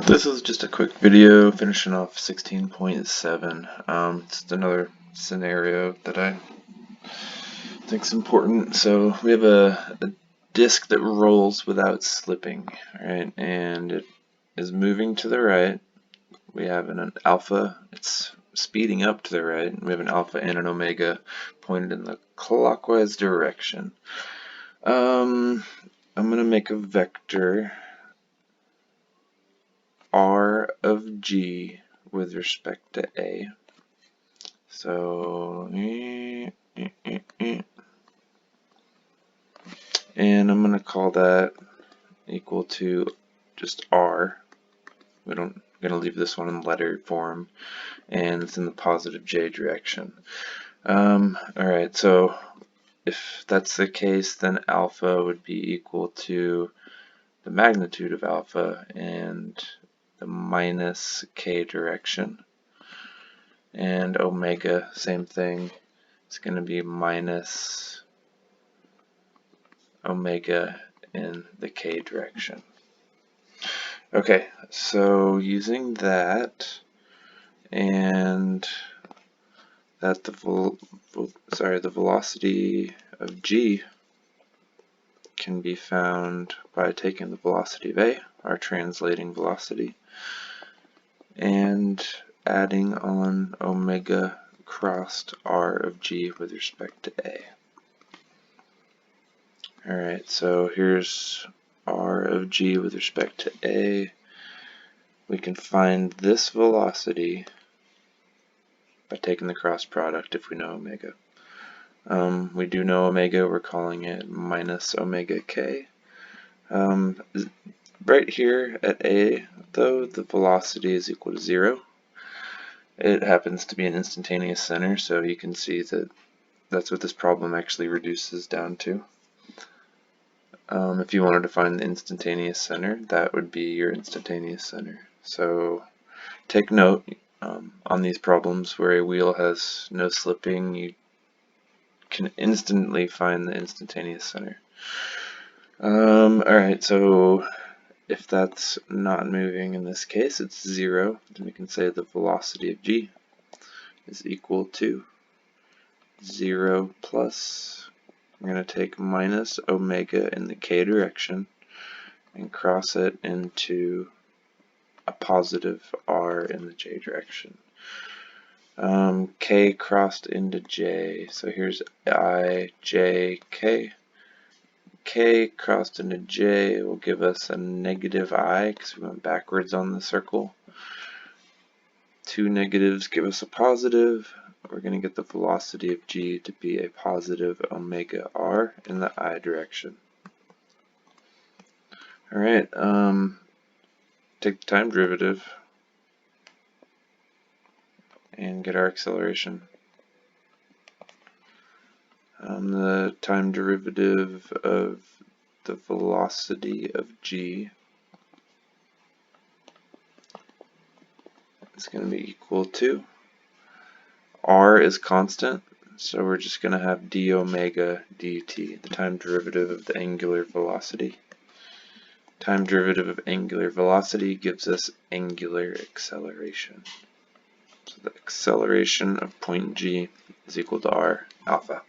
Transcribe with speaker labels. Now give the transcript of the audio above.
Speaker 1: This is just a quick video finishing off 16.7. It's another scenario that I think is important. So we have a disk that rolls without slipping, right? And it is moving to the right. We have an alpha, it's speeding up to the right. We have an alpha and an omega pointed in the clockwise direction. I'm going to make a vector r of g with respect to a. So, and I'm going to call that equal to just r. I'm going to leave this one in letter form, and it's in the positive j direction. Alright, so if that's the case, then alpha would be equal to the magnitude of alpha and the minus k direction. And omega, same thing. It's going to be minus omega in the k direction. Okay, so using that, and that the velocity of g can be found by taking the velocity of a, our translating velocity, and adding on omega crossed r of g with respect to a. Alright, so here's r of g with respect to a. We can find this velocity by taking the cross product if we know omega. We do know omega, we're calling it minus omega k. Right here at a, though, the velocity is equal to 0. It happens to be an instantaneous center, so you can see that that's what this problem actually reduces down to. If you wanted to find the instantaneous center, that would be your instantaneous center. So take note, on these problems where a wheel has no slipping, you can instantly find the instantaneous center. Alright, so if that's not moving in this case, it's 0, then we can say the velocity of g is equal to 0 plus, we're going to take minus omega in the k direction and cross it into a positive r in the j direction. K crossed into j, so here's I, j, k. K crossed into j will give us a negative I because we went backwards on the circle. Two negatives give us a positive. We're going to get the velocity of g to be a positive omega r in the I direction. Alright, take the time derivative and get our acceleration. The time derivative of the velocity of g is going to be equal to, r is constant, so we're just going to have d omega dt, the time derivative of the angular velocity. Time derivative of angular velocity gives us angular acceleration. So the acceleration of point g is equal to r alpha.